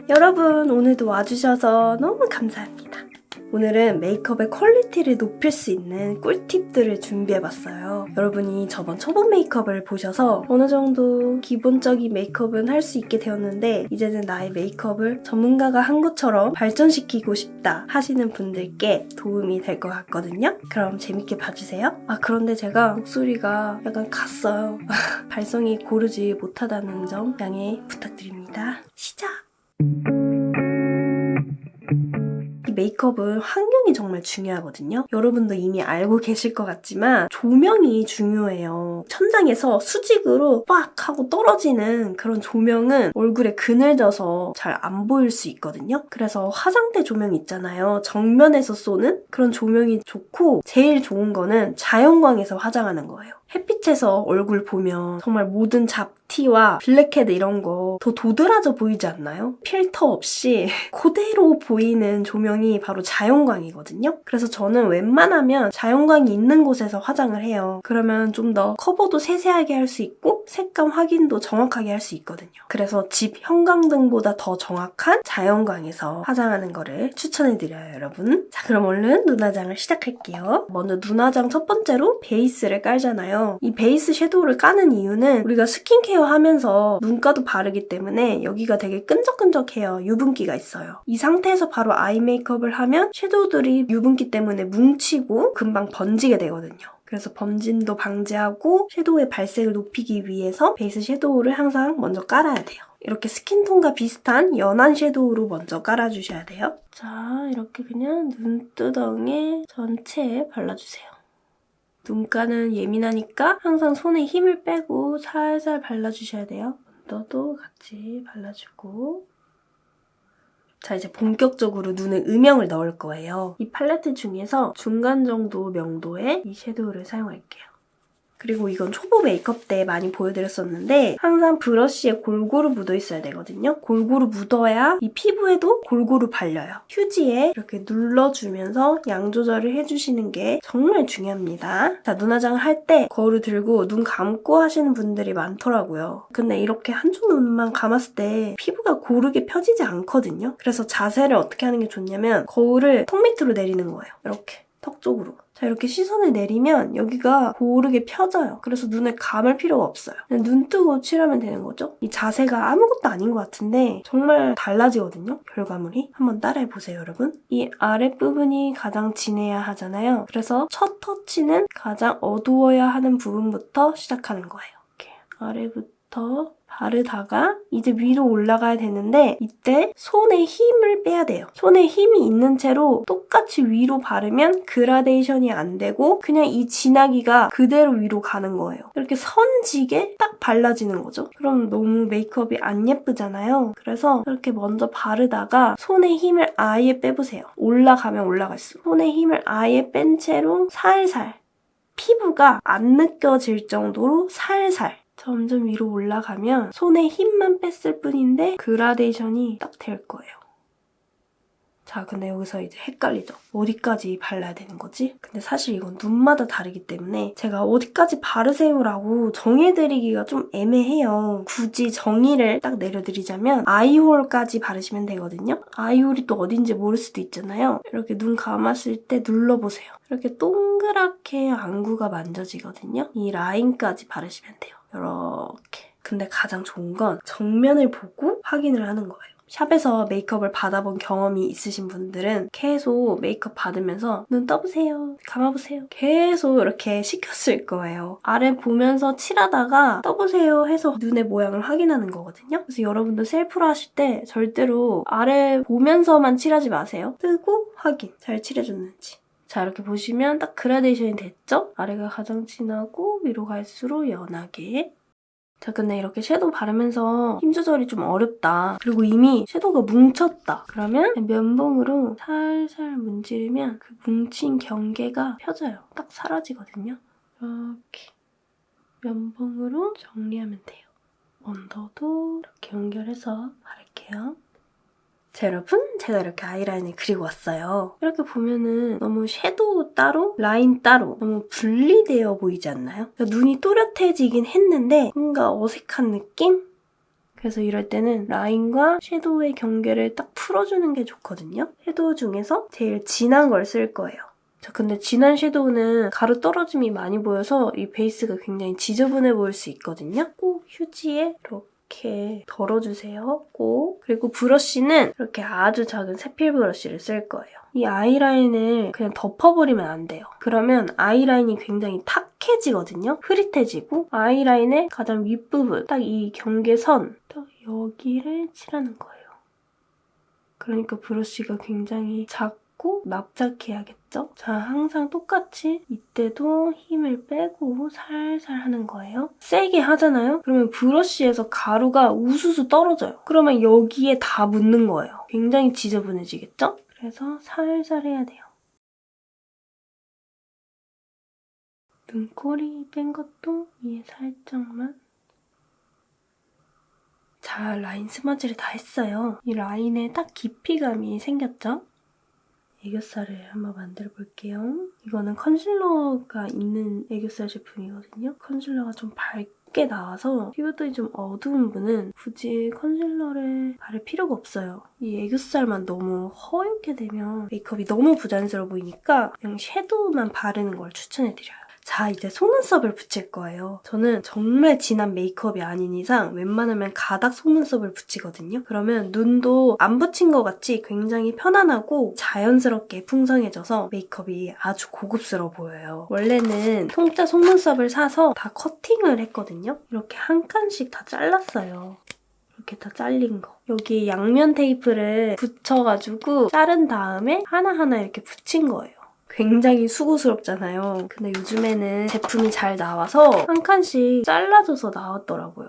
여러분, 오늘도 와주셔서 너무 감사합니다. 오늘은 메이크업의 퀄리티를 높일 수 있는 꿀팁들을 준비해봤어요. 여러분이 저번 초보 메이크업을 보셔서 어느 정도 기본적인 메이크업은 할 수 있게 되었는데 이제는 나의 메이크업을 전문가가 한 것처럼 발전시키고 싶다 하시는 분들께 도움이 될 것 같거든요. 그럼 재밌게 봐주세요. 그런데 제가 목소리가 약간 갔어요. 발성이 고르지 못하다는 점 양해 부탁드립니다. 시작! 이 메이크업은 환경이 정말 중요하거든요. 여러분도 이미 알고 계실 것 같지만 조명이 중요해요. 천장에서 수직으로 빡 하고 떨어지는 그런 조명은 얼굴에 그늘져서 잘 안 보일 수 있거든요. 그래서 화장대 조명 있잖아요. 정면에서 쏘는 그런 조명이 좋고 제일 좋은 거는 자연광에서 화장하는 거예요. 햇빛에서 얼굴 보면 정말 모든 잡티와 블랙헤드 이런 거 더 도드라져 보이지 않나요? 필터 없이 그대로 보이는 조명이 바로 자연광이거든요. 그래서 저는 웬만하면 자연광이 있는 곳에서 화장을 해요. 그러면 좀 더 커버도 세세하게 할 수 있고 색감 확인도 정확하게 할 수 있거든요. 그래서 집 형광등보다 더 정확한 자연광에서 화장하는 거를 추천해드려요, 여러분. 자, 그럼 얼른 눈화장을 시작할게요. 먼저 눈화장 첫 번째로 베이스를 깔잖아요. 이 베이스 섀도우를 까는 이유는 우리가 스킨케어 하면서 눈가도 바르기 때문에 여기가 되게 끈적끈적해요. 유분기가 있어요. 이 상태에서 바로 아이 메이크업을 하면 섀도우들이 유분기 때문에 뭉치고 금방 번지게 되거든요. 그래서 번짐도 방지하고 섀도우의 발색을 높이기 위해서 베이스 섀도우를 항상 먼저 깔아야 돼요. 이렇게 스킨톤과 비슷한 연한 섀도우로 먼저 깔아주셔야 돼요. 자, 이렇게 그냥 눈두덩이 전체에 발라주세요. 눈가는 예민하니까 항상 손에 힘을 빼고 살살 발라주셔야 돼요. 너도 같이 발라주고. 자, 이제 본격적으로 눈에 음영을 넣을 거예요. 이 팔레트 중에서 중간 정도 명도의 이 섀도우를 사용할게요. 그리고 이건 초보 메이크업 때 많이 보여드렸었는데 항상 브러쉬에 골고루 묻어있어야 되거든요. 골고루 묻어야 이 피부에도 골고루 발려요. 휴지에 이렇게 눌러주면서 양 조절을 해주시는 게 정말 중요합니다. 자, 눈화장을 할 때 거울을 들고 눈 감고 하시는 분들이 많더라고요. 근데 이렇게 한쪽 눈만 감았을 때 피부가 고르게 펴지지 않거든요. 그래서 자세를 어떻게 하는 게 좋냐면 거울을 턱 밑으로 내리는 거예요. 이렇게 턱 쪽으로. 자, 이렇게 시선을 내리면 여기가 고르게 펴져요. 그래서 눈을 감을 필요가 없어요. 그냥 눈 뜨고 칠하면 되는 거죠. 이 자세가 아무것도 아닌 것 같은데 정말 달라지거든요, 결과물이. 한번 따라해보세요, 여러분. 이 아랫부분이 가장 진해야 하잖아요. 그래서 첫 터치는 가장 어두워야 하는 부분부터 시작하는 거예요. 이렇게 아래부터 바르다가 이제 위로 올라가야 되는데 이때 손에 힘을 빼야 돼요. 손에 힘이 있는 채로 똑같이 위로 바르면 그라데이션이 안 되고 그냥 이 진하기가 그대로 위로 가는 거예요. 이렇게 선지게 딱 발라지는 거죠. 그럼 너무 메이크업이 안 예쁘잖아요. 그래서 이렇게 먼저 바르다가 손에 힘을 아예 빼보세요. 올라가면 올라갈수록 손에 힘을 아예 뺀 채로 살살 피부가 안 느껴질 정도로 살살 점점 위로 올라가면 손에 힘만 뺐을 뿐인데 그라데이션이 딱 될 거예요. 자, 근데 여기서 이제 헷갈리죠? 어디까지 발라야 되는 거지? 근데 사실 이건 눈마다 다르기 때문에 제가 어디까지 바르세요라고 정해드리기가 좀 애매해요. 굳이 정의를 딱 내려드리자면 아이홀까지 바르시면 되거든요? 아이홀이 또 어딘지 모를 수도 있잖아요. 이렇게 눈 감았을 때 눌러보세요. 이렇게 동그랗게 안구가 만져지거든요? 이 라인까지 바르시면 돼요. 이렇게. 근데 가장 좋은 건 정면을 보고 확인을 하는 거예요. 샵에서 메이크업을 받아본 경험이 있으신 분들은 계속 메이크업 받으면서 눈 떠보세요, 감아보세요 계속 이렇게 시켰을 거예요. 아래 보면서 칠하다가 떠보세요 해서 눈의 모양을 확인하는 거거든요. 그래서 여러분도 셀프로 하실 때 절대로 아래 보면서만 칠하지 마세요. 뜨고 확인, 잘 칠해줬는지. 자, 이렇게 보시면 딱 그라데이션이 됐죠? 아래가 가장 진하고 위로 갈수록 연하게. 자, 근데 이렇게 섀도우 바르면서 힘 조절이 좀 어렵다. 그리고 이미 섀도우가 뭉쳤다. 그러면 면봉으로 살살 문지르면 그 뭉친 경계가 펴져요. 딱 사라지거든요. 이렇게 면봉으로 정리하면 돼요. 언더도 이렇게 연결해서 바를게요. 자, 여러분, 제가 이렇게 아이라인을 그리고 왔어요. 이렇게 보면은 너무 섀도우 따로, 라인 따로 너무 분리되어 보이지 않나요? 그러니까 눈이 또렷해지긴 했는데 뭔가 어색한 느낌? 그래서 이럴 때는 라인과 섀도우의 경계를 딱 풀어주는 게 좋거든요. 섀도우 중에서 제일 진한 걸 쓸 거예요. 자, 근데 진한 섀도우는 가루 떨어짐이 많이 보여서 이 베이스가 굉장히 지저분해 보일 수 있거든요. 꼭 휴지에 이렇게 덜어주세요. 꼭. 그리고 브러쉬는 이렇게 아주 작은 세필 브러쉬를 쓸 거예요. 이 아이라인을 그냥 덮어버리면 안 돼요. 그러면 아이라인이 굉장히 탁해지거든요. 흐릿해지고 아이라인의 가장 윗부분, 딱 이 경계선, 딱 여기를 칠하는 거예요. 그러니까 브러쉬가 굉장히 작고 납작해야겠죠? 자, 항상 똑같이 이때도 힘을 빼고 살살 하는 거예요. 세게 하잖아요? 그러면 브러쉬에서 가루가 우수수 떨어져요. 그러면 여기에 다 묻는 거예요. 굉장히 지저분해지겠죠? 그래서 살살 해야 돼요. 눈꼬리 뺀 것도 위에 살짝만. 자, 라인 스머지를 다 했어요. 이 라인에 딱 깊이감이 생겼죠? 애교살을 한번 만들어 볼게요. 이거는 컨실러가 있는 애교살 제품이거든요. 컨실러가 좀 밝게 나와서 피부톤이 좀 어두운 분은 굳이 컨실러를 바를 필요가 없어요. 이 애교살만 너무 허옇게 되면 메이크업이 너무 부자연스러워 보이니까 그냥 섀도우만 바르는 걸 추천해드려요. 자, 이제 속눈썹을 붙일 거예요. 저는 정말 진한 메이크업이 아닌 이상 웬만하면 가닥 속눈썹을 붙이거든요. 그러면 눈도 안 붙인 것 같이 굉장히 편안하고 자연스럽게 풍성해져서 메이크업이 아주 고급스러워 보여요. 원래는 통짜 속눈썹을 사서 다 커팅을 했거든요. 이렇게 한 칸씩 다 잘랐어요. 이렇게 다 잘린 거. 여기 양면 테이프를 붙여가지고 자른 다음에 하나하나 이렇게 붙인 거예요. 굉장히 수고스럽잖아요. 근데 요즘에는 제품이 잘 나와서 한 칸씩 잘라줘서 나왔더라고요.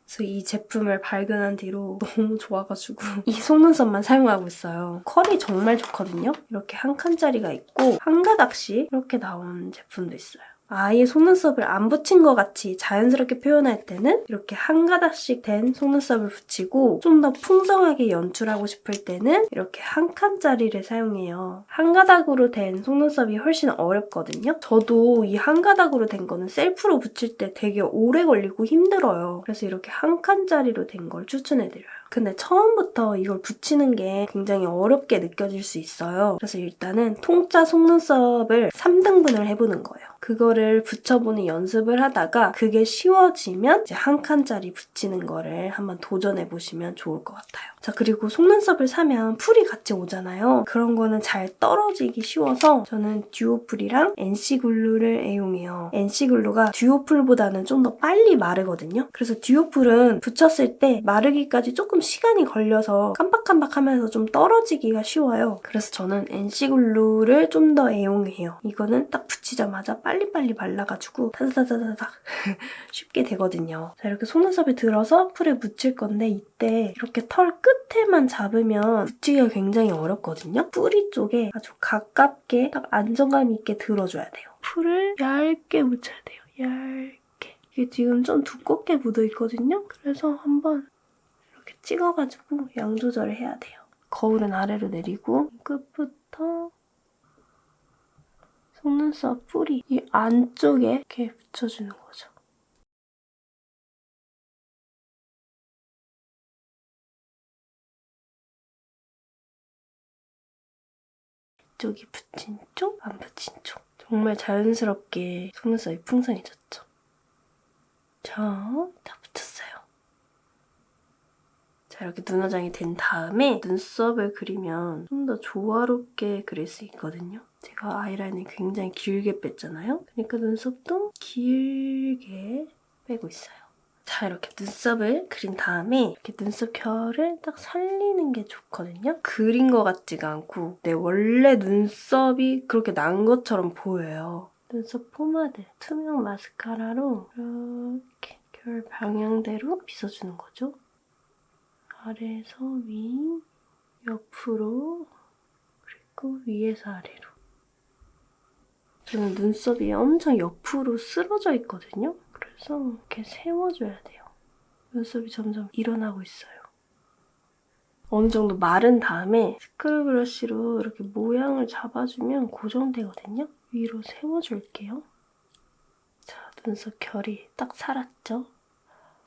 그래서 이 제품을 발견한 뒤로 너무 좋아가지고 이 속눈썹만 사용하고 있어요. 컬이 정말 좋거든요. 이렇게 한 칸짜리가 있고 한 가닥씩 이렇게 나온 제품도 있어요. 아예 속눈썹을 안 붙인 것 같이 자연스럽게 표현할 때는 이렇게 한 가닥씩 된 속눈썹을 붙이고 좀 더 풍성하게 연출하고 싶을 때는 이렇게 한 칸짜리를 사용해요. 한 가닥으로 된 속눈썹이 훨씬 어렵거든요. 저도 이 한 가닥으로 된 거는 셀프로 붙일 때 되게 오래 걸리고 힘들어요. 그래서 이렇게 한 칸짜리로 된 걸 추천해드려요. 근데 처음부터 이걸 붙이는 게 굉장히 어렵게 느껴질 수 있어요. 그래서 일단은 통짜 속눈썹을 3등분을 해보는 거예요. 그거를 붙여보는 연습을 하다가 그게 쉬워지면 이제 한 칸짜리 붙이는 거를 한번 도전해보시면 좋을 것 같아요. 자, 그리고 속눈썹을 사면 풀이 같이 오잖아요. 그런 거는 잘 떨어지기 쉬워서 저는 듀오풀이랑 NC글루를 애용해요. NC글루가 듀오풀보다는 좀 더 빨리 마르거든요. 그래서 듀오풀은 붙였을 때 마르기까지 조금 시간이 걸려서 깜빡깜빡하면서 좀 떨어지기가 쉬워요. 그래서 저는 NC글루를 좀 더 애용해요. 이거는 딱 붙이자마자 빨리빨리 말라가지고 타다다다닥 쉽게 되거든요. 자, 이렇게 속눈썹에 들어서 풀에 묻힐 건데 이때 이렇게 털 끝에만 잡으면 붙이기가 굉장히 어렵거든요. 뿌리 쪽에 아주 가깝게 딱 안정감 있게 들어줘야 돼요. 풀을 얇게 묻혀야 돼요. 얇게. 이게 지금 좀 두껍게 묻어있거든요. 그래서 한번 이렇게 찍어가지고 양 조절을 해야 돼요. 거울은 아래로 내리고 끝부터 속눈썹 뿌리 이 안쪽에 이렇게 붙여주는 거죠. 이쪽이 붙인 쪽, 안 붙인 쪽. 정말 자연스럽게 속눈썹이 풍성해졌죠. 자, 다 붙였어요. 자, 이렇게 눈화장이 된 다음에 눈썹을 그리면 좀 더 조화롭게 그릴 수 있거든요. 제가 아이라인을 굉장히 길게 뺐잖아요. 그러니까 눈썹도 길게 빼고 있어요. 자, 이렇게 눈썹을 그린 다음에 이렇게 눈썹 결을 딱 살리는 게 좋거든요. 그린 것 같지가 않고 내 원래 눈썹이 그렇게 난 것처럼 보여요. 눈썹 포마드, 투명 마스카라로 이렇게 결 방향대로 빗어주는 거죠. 아래에서 위, 옆으로, 그리고 위에서 아래로. 저는 눈썹이 엄청 옆으로 쓰러져 있거든요. 그래서 이렇게 세워줘야 돼요. 눈썹이 점점 일어나고 있어요. 어느 정도 마른 다음에 스크류 브러쉬로 이렇게 모양을 잡아주면 고정되거든요. 위로 세워줄게요. 자, 눈썹 결이 딱 살았죠?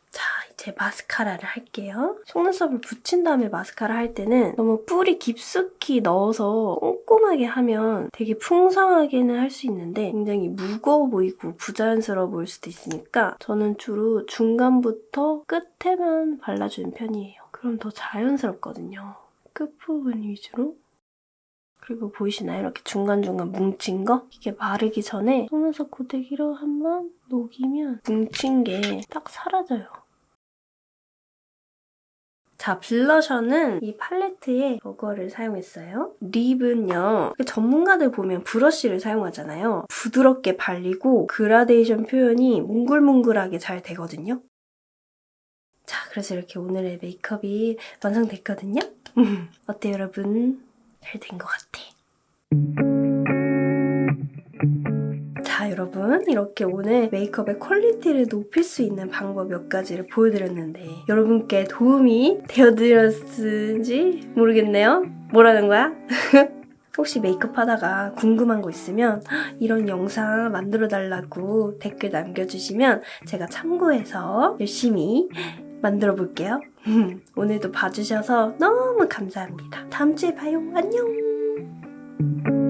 자, 제 마스카라를 할게요. 속눈썹을 붙인 다음에 마스카라 할 때는 너무 뿌리 깊숙이 넣어서 꼼꼼하게 하면 되게 풍성하게는 할 수 있는데 굉장히 무거워 보이고 부자연스러워 보일 수도 있으니까 저는 주로 중간부터 끝에만 발라주는 편이에요. 그럼 더 자연스럽거든요. 끝부분 위주로. 그리고 보이시나요? 이렇게 중간중간 뭉친 거? 이게 마르기 전에 속눈썹 고데기로 한번 녹이면 뭉친 게 딱 사라져요. 자, 블러셔는 이 팔레트에 이거를 사용했어요. 립은요, 전문가들 보면 브러쉬를 사용하잖아요. 부드럽게 발리고 그라데이션 표현이 몽글몽글하게 잘 되거든요. 자, 그래서 이렇게 오늘의 메이크업이 완성됐거든요. 어때요, 여러분? 잘 된 것 같아. 자, 여러분, 이렇게 오늘 메이크업의 퀄리티를 높일 수 있는 방법 몇 가지를 보여드렸는데 여러분께 도움이 되어드렸는지 모르겠네요. 뭐라는 거야? 혹시 메이크업 하다가 궁금한 거 있으면 이런 영상 만들어달라고 댓글 남겨주시면 제가 참고해서 열심히 만들어 볼게요. 오늘도 봐주셔서 너무 감사합니다. 다음 주에 봐요. 안녕!